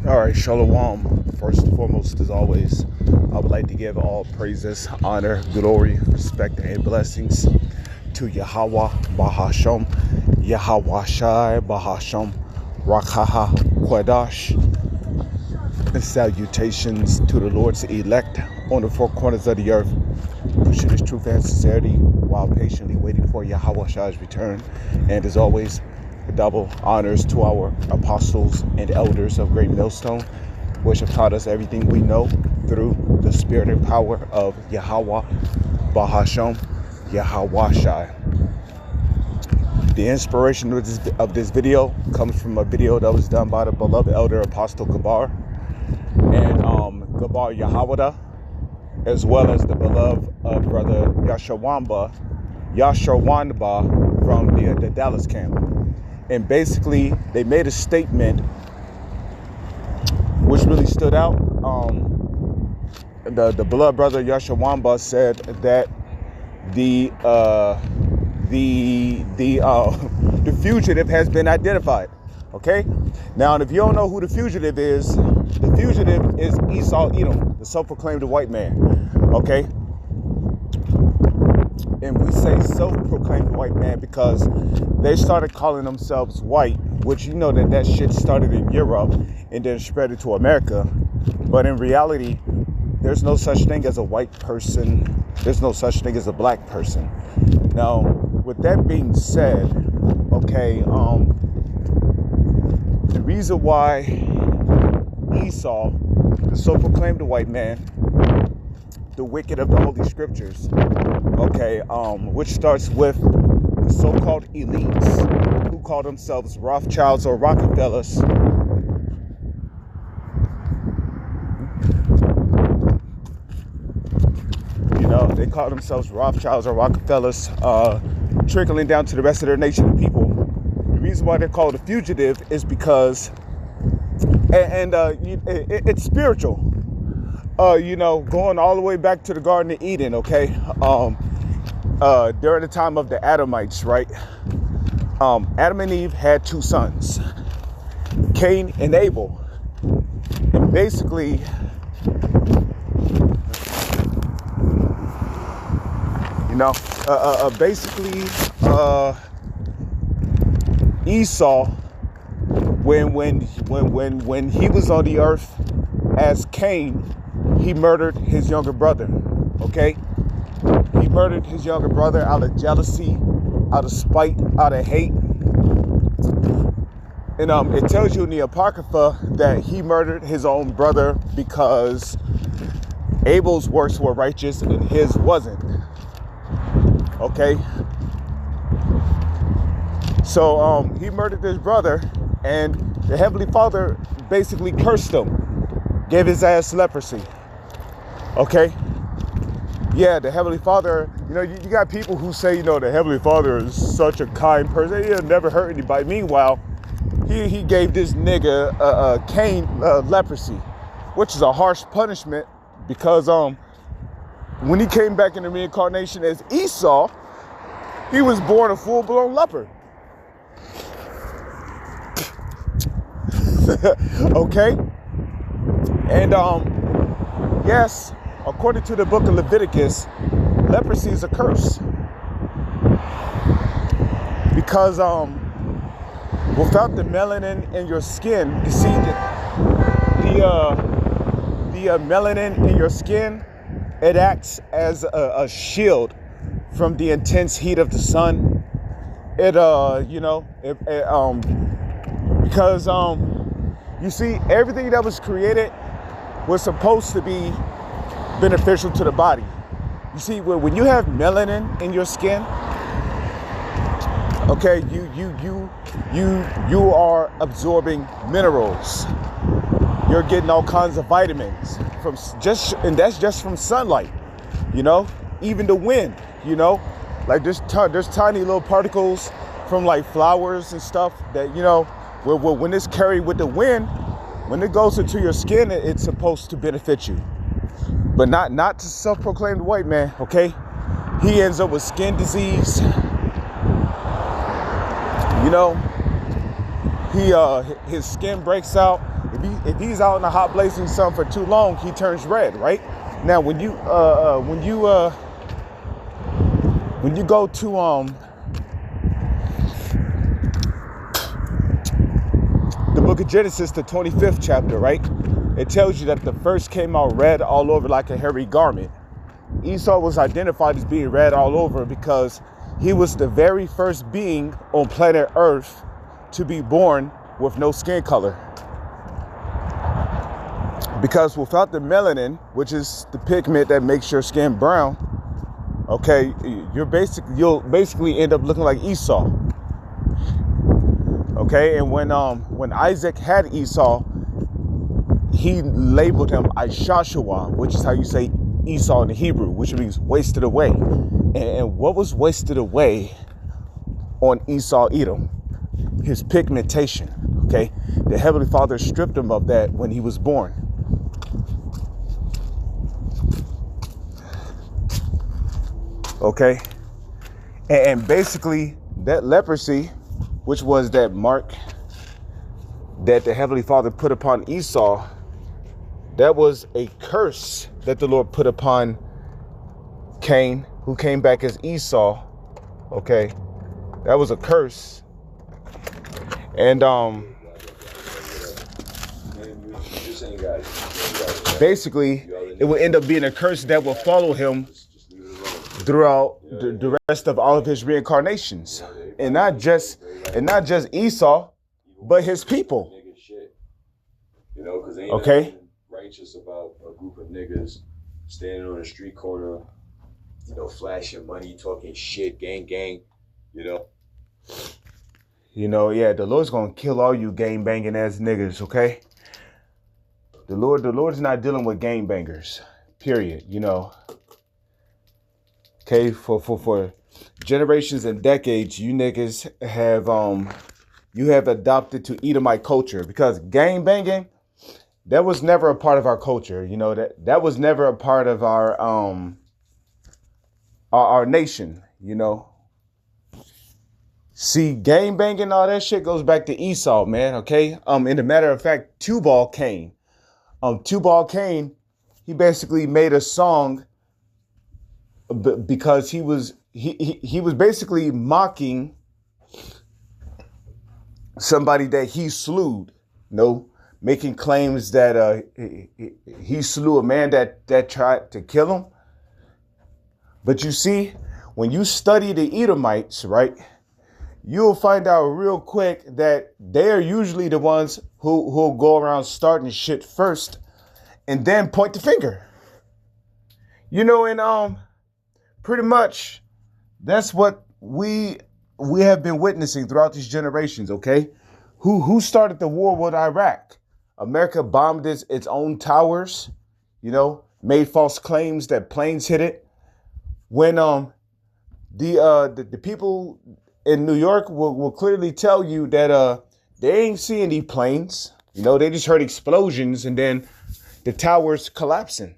All right, Shalom. First and foremost, as always, I would like to give all praises, honor, glory, respect, and blessings to Yahweh, Bahasham, Yahweh Shai, Bahasham, Rakaha, Kwadash, and salutations to the Lord's elect on the four corners of the earth, pushing his truth and sincerity while patiently waiting for Yahweh Shai's return. And as always, double honors to our apostles and elders of Great Millstone, which have taught us everything we know through the spirit and power of Yahweh, Bahasham, Yahweh Shai. The inspiration of this video comes from a video that was done by the beloved elder Apostle Gabar and Gabar Yahawada, as well as the beloved brother Yashawamba from the Dallas camp. And basically, they made a statement which really stood out. The beloved brother Yashawamba said that the fugitive has been identified. Okay. Now, if you don't know who the fugitive is Esau Edom, the self-proclaimed white man. Okay. And we say self-proclaimed white man because they started calling themselves white, which you know that shit started in Europe and then spread it to America. But in reality, there's no such thing as a white person. There's no such thing as a black person. Now, with that being said, okay, the reason why Esau, the self-proclaimed white man, the wicked of the Holy Scriptures, okay, which starts with the so-called elites who call themselves Rothschilds or Rockefellers. You know, they call themselves Rothschilds or Rockefellers, trickling down to the rest of their nation of people. The reason why they're called a fugitive is because, it's spiritual. Going all the way back to the Garden of Eden, okay? During the time of the Adamites, right? Adam and Eve had two sons, Cain and Abel. And basically, Esau, when he was on the earth as Cain, he murdered his younger brother, okay? He murdered his younger brother out of jealousy, out of spite, out of hate. And it tells you in the Apocrypha that he murdered his own brother because Abel's works were righteous and his wasn't, okay? So he murdered his brother, and the Heavenly Father basically cursed him, gave his ass leprosy. Okay? Yeah, the Heavenly Father, you got people who say, the Heavenly Father is such a kind person. He'll never hurt anybody. Meanwhile, he gave this nigga Cain leprosy, which is a harsh punishment because when he came back in the reincarnation as Esau, he was born a full-blown leper. Okay? And yes, according to the book of Leviticus, leprosy is a curse. Because without the melanin in your skin, you see the melanin in your skin, it acts as a shield from the intense heat of the sun. Because you see, everything that was created was supposed to be beneficial to the body. You see, when you have melanin in your skin, okay, you are absorbing minerals. You're getting all kinds of vitamins and that's just from sunlight. Even the wind. Like there's tiny little particles from like flowers and stuff that when it's carried with the wind, when it goes into your skin, it's supposed to benefit you. But not to self-proclaimed white man, okay? He ends up with skin disease. his skin breaks out. If he's out in the hot blazing sun for too long, he turns red, right? Now when you go to the book of Genesis, the 25th chapter, right? It tells you that the first came out red all over like a hairy garment. Esau was identified as being red all over because he was the very first being on planet Earth to be born with no skin color. Because without the melanin, which is the pigment that makes your skin brown, okay, you'll basically end up looking like Esau. Okay, and when Isaac had Esau, he labeled him Ishashua, which is how you say Esau in the Hebrew, which means wasted away. And what was wasted away on Esau Edom? His pigmentation. Okay, the Heavenly Father stripped him of that when he was born. Okay, and basically that leprosy, which was that mark that the Heavenly Father put upon Esau, that was a curse that the Lord put upon Cain, who came back as Esau. Okay, that was a curse. And basically it would end up being a curse that will follow him throughout the rest of all of his reincarnations, and not just Esau, but his people. You know, because ain't okay, righteous about a group of niggas standing on a street corner, you know, flashing money, talking shit, gang, you know. Yeah, the Lord's gonna kill all you gang banging ass niggas. Okay, the Lord's not dealing with gang bangers. Period. Okay, for generations and decades, you niggas have adopted to Edomite culture, because gang banging, that was never a part of our culture. That was never a part of our nation. See, gang banging, all that shit goes back to Esau, man. Okay. In a matter of fact, Tubal Cain, he basically made a song because he was basically mocking somebody that he slew. Making claims that he slew a man that tried to kill him. But you see, when you study the Edomites, right, you'll find out real quick that they're usually the ones who'll go around starting shit first and then point the finger. And pretty much that's what we have been witnessing throughout these generations. Okay, who started the war with Iraq? America bombed its own towers, made false claims that planes hit it. When the people in New York will clearly tell you that they ain't seeing any planes. They just heard explosions and then the towers collapsing.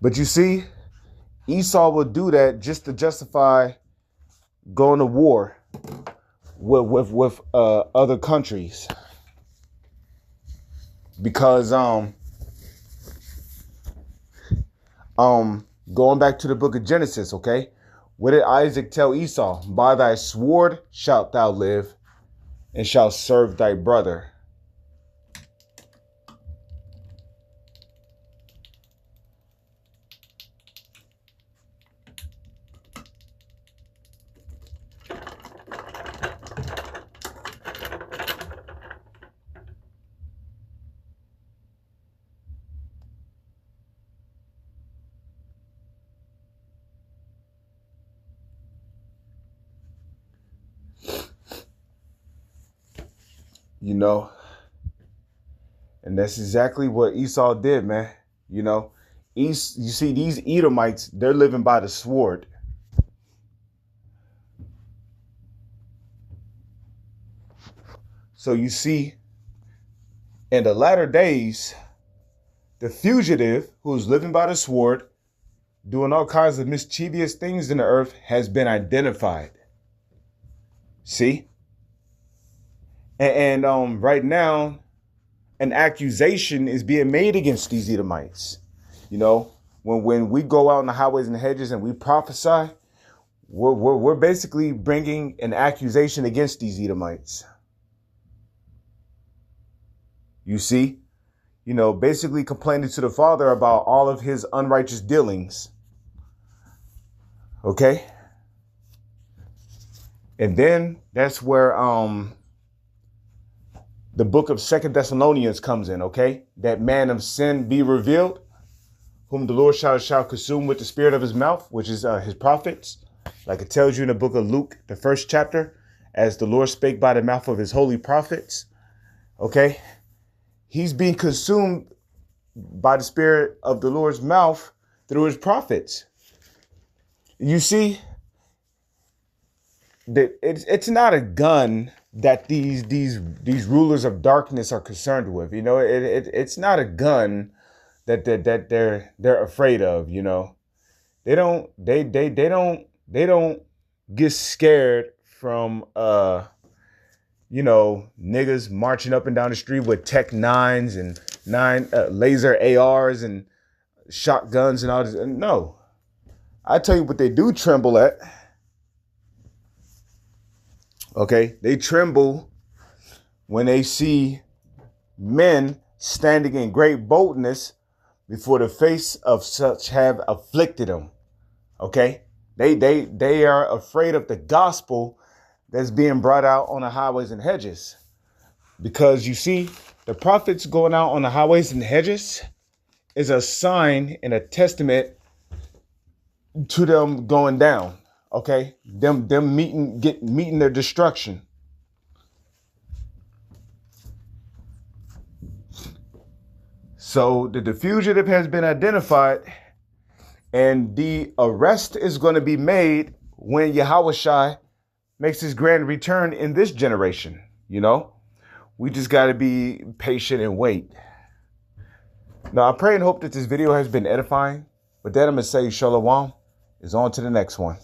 But you see, Esau would do that just to justify going to war with other countries, because going back to the book of Genesis, okay, what did Isaac tell Esau? By thy sword shalt thou live, and shalt serve thy brother. And that's exactly what Esau did, man. You see, these Edomites, they're living by the sword. So you see, in the latter days, the fugitive who's living by the sword, doing all kinds of mischievous things in the earth has been identified. See? And right now, an accusation is being made against these Edomites. You know, when we go out in the highways and the hedges and we prophesy, we're basically bringing an accusation against these Edomites. You see? You know, basically complaining to the Father about all of his unrighteous dealings. Okay? And then that's where the book of 2 Thessalonians comes in, okay? That man of sin be revealed, whom the Lord shall consume with the spirit of his mouth, which is his prophets. Like it tells you in the book of Luke, the 1st chapter, as the Lord spake by the mouth of his holy prophets, okay? He's being consumed by the spirit of the Lord's mouth through his prophets. You see, that it's not a gun that these rulers of darkness are concerned with. You know, it's not a gun that they're afraid of. You know, they don't get scared from you know, niggas marching up and down the street with Tech 9s and laser ARs and shotguns and all this. No, I tell you what they do tremble at. Okay, they tremble when they see men standing in great boldness before the face of such have afflicted them. Okay, they are afraid of the gospel that's being brought out on the highways and hedges, because you see, the prophets going out on the highways and hedges is a sign and a testament to them going down. Okay, them meeting their destruction. So the fugitive has been identified, and the arrest is going to be made when Yahushua makes his grand return in this generation. You know, we just got to be patient and wait. Now, I pray and hope that this video has been edifying. With that, I'm going to say Shalom. Is on to the next one.